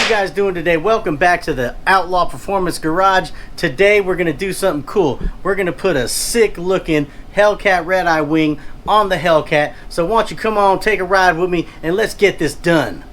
you guys doing today? Welcome back to the Outlaw Performance Garage. Today we're going to do something cool. We're going to put a sick looking Hellcat Redeye wing on the Hellcat. So why don't you come on, take a ride with me, and let's get this done.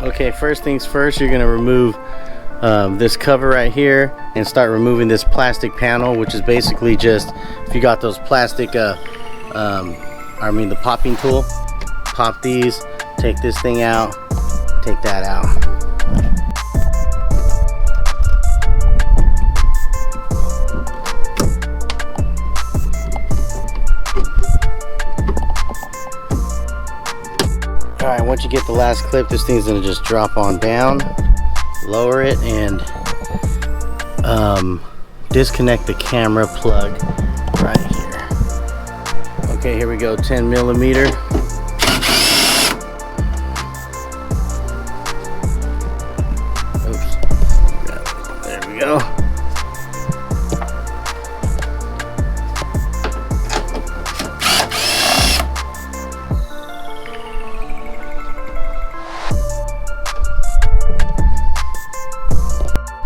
Okay, first things first, you're going to remove this cover right here and start removing this plastic panel, which is basically just, if you got those plastic, the popping tool, pop these, take this thing out, take that out. Alright, once you get the last clip, this thing's going to just drop on down, lower it, and disconnect the camera plug right here. Okay, here we go, 10 millimeter. Oops. There we go.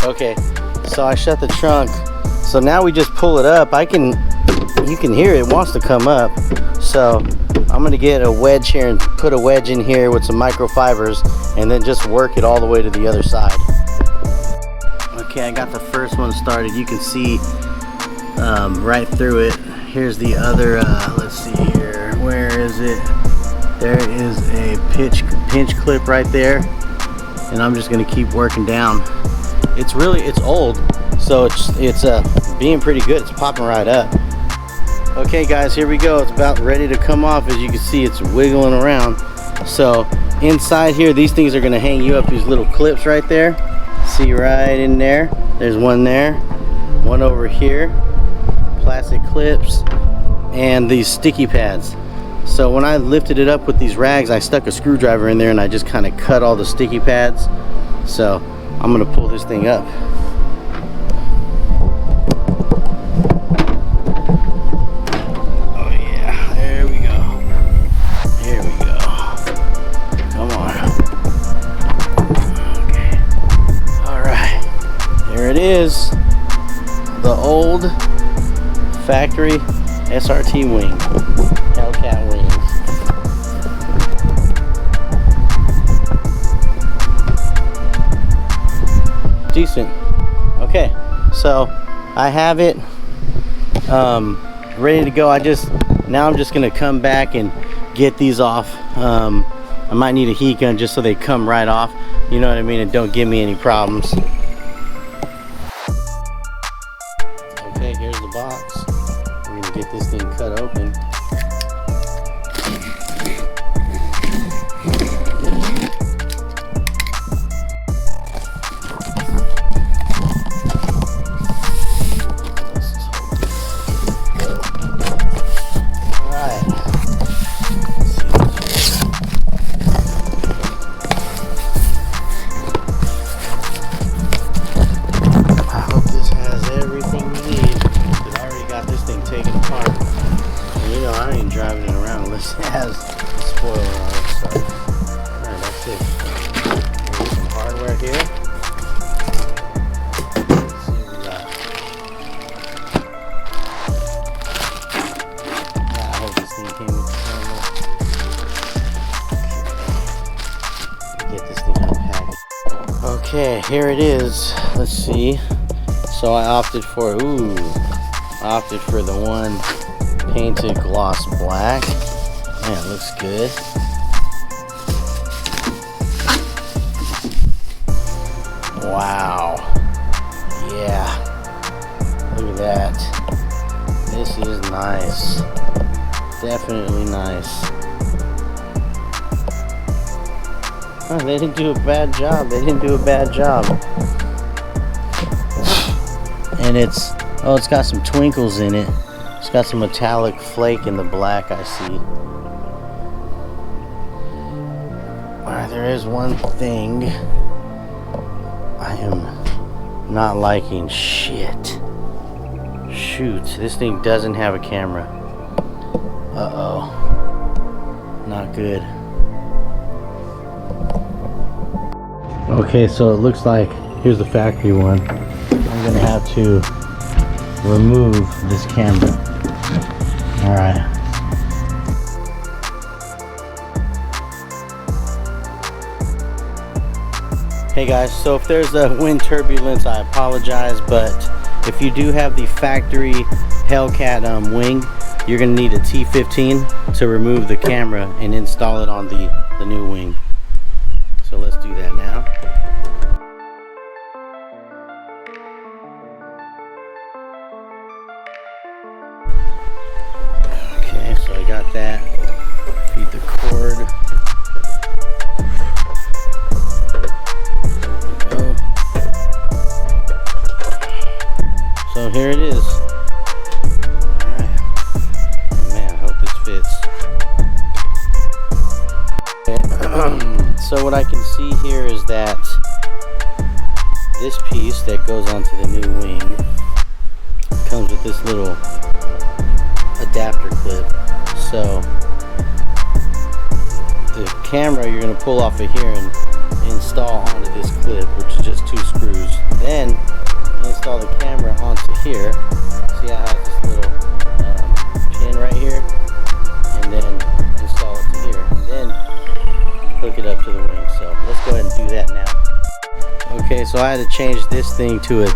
Okay, so I shut the trunk. So now we just pull it up. You can hear it wants to come up. So I'm gonna get a wedge here and put a wedge in here with some microfibers and then just work it all the way to the other side. Okay, I got the first one started. You can see right through it. Here's the other, let's see here. Where is it? There is a pinch clip right there. And I'm just gonna keep working down. It's old, so it's being pretty good. It's popping right up. Okay guys, here we go. It's about ready to come off. As you can see, it's wiggling around. So inside here, these things are going to hang you up, these little clips right there. See right in there. There's one there, one over here, plastic clips, and these sticky pads. So when I lifted it up with these rags, I stuck a screwdriver in there and I just kind of cut all the sticky pads. So I'm gonna pull this thing up. Oh yeah, there we go. Here we go. Come on. Okay. All right. There it is. The old factory SRT wing. Hellcat wings. Decent. Okay, so I have it ready to go. Now I'm just gonna come back and get these off. I might need a heat gun just so they come right off, you know what I mean, and don't give me any problems. Okay, here's the box. We're gonna get this thing cut open. Okay, here it is. Let's see. So I opted for the one painted gloss black. Man, it looks good. Wow. Yeah. Look at that. This is nice. Definitely nice. Oh, they didn't do a bad job. And it's got some twinkles in it. It's got some metallic flake in the black, I see. Alright, there is one thing I am not liking. Shit. Shoot, this thing doesn't have a camera. Uh-oh. Not good. Okay, so it looks like here's the factory one. I'm gonna have to remove this camera. Alright. Hey guys, so if there's a wind turbulence, I apologize, but if you do have the factory Hellcat wing, you're gonna need a T15 to remove the camera and install it on the new wing. So let's do that now. Okay, so I got that. Feed the cord. There we go. So here it is. Alright. Man, I hope this fits. So what I can see here is that this piece that goes onto the new wing comes with this little adapter clip. So the camera you're going to pull off of here and install onto this clip, which is just 2 screws. Then install the camera onto here. See how it has this little pin right here, and then install it to here, and then hook it up to the wing. So let's go ahead and do that now. Okay, so I had to change this thing to a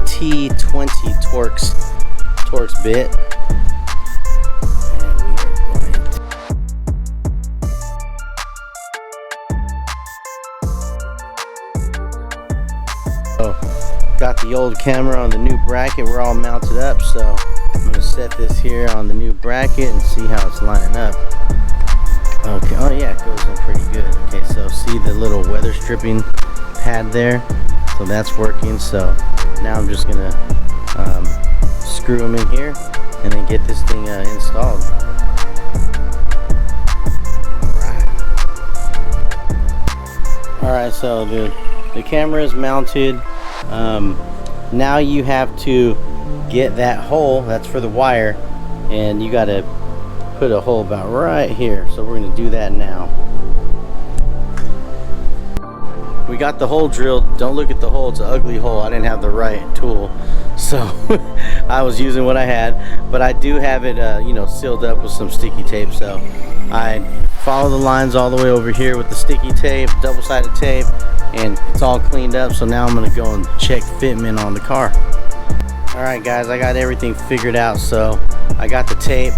T20 Torx bit. And we are going to... So, got the old camera on the new bracket. We're all mounted up, so I'm going to set this here on the new bracket and see how it's lining up. Okay, oh yeah, it goes in pretty good. Okay, so see the little weather stripping pad there? So that's working. So now I'm just gonna screw them in here and then get this thing installed. Alright, so the camera is mounted. Now you have to get that hole, that's for the wire, and you gotta put a hole about right here. So we're going to do that now. We got the hole drilled. Don't look at the hole, it's an ugly hole. I didn't have the right tool, so I was using what I had, but I do have it you know, sealed up with some sticky tape. So I follow the lines all the way over here with the sticky tape, double-sided tape, and it's all cleaned up. So now I'm going to go and check fitment on the car. Alright guys, I got everything figured out. So I got the tape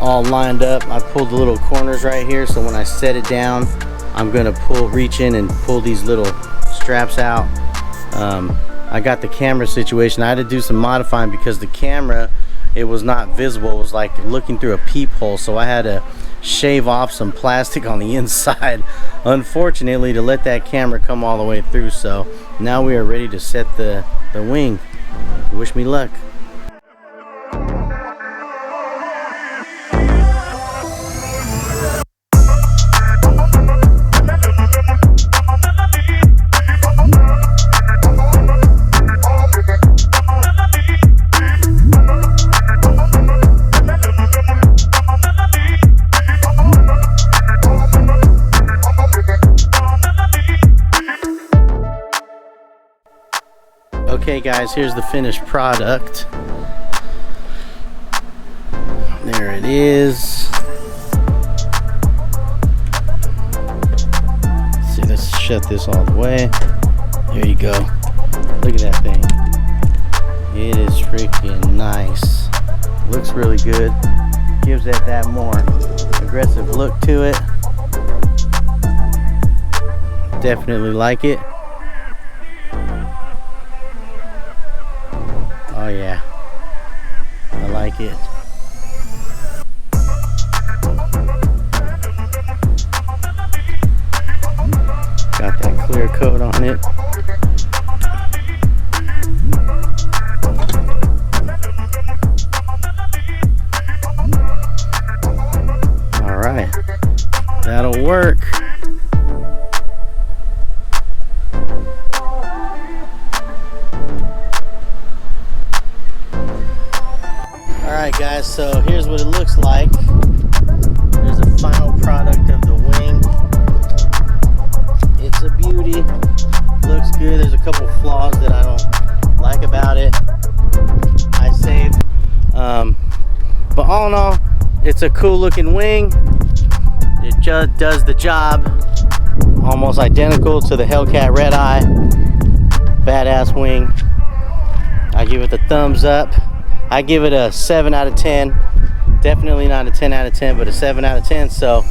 all lined up. I pulled the little corners right here, so when I set it down, I'm gonna reach in and pull these little straps out. I got the camera situation. I had to do some modifying because the camera, it was not visible. It was like looking through a peephole, so I had to shave off some plastic on the inside, unfortunately, to let that camera come all the way through. So now we are ready to set the wing. Wish me luck. Okay guys, here's the finished product. There it is. Let's see, let's shut this all the way. There you go. Look at that thing. It is freaking nice. Looks really good. Gives it that more aggressive look to it. Definitely like it. Oh yeah, I like it. Got that clear coat on it. All right, that'll work. Alright guys, so here's what it looks like. There's a final product of the wing. It's a beauty. Looks good. There's a couple flaws that I don't like about it. I saved. But all in all, it's a cool looking wing. It just does the job. Almost identical to the Hellcat Redeye. Badass wing. I give it the thumbs up. I give it a 7 out of 10. Definitely not a 10 out of 10, but a 7 out of 10. So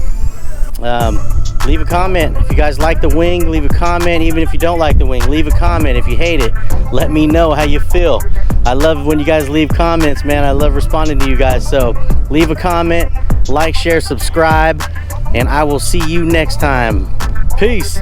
leave a comment if you guys like the wing. Leave a comment. Even if you don't like the wing, leave a comment. If you hate it, let me know how you feel. I love when you guys leave comments, man. I love responding to you guys. So leave a comment, like, share, subscribe, and I will see you next time. Peace.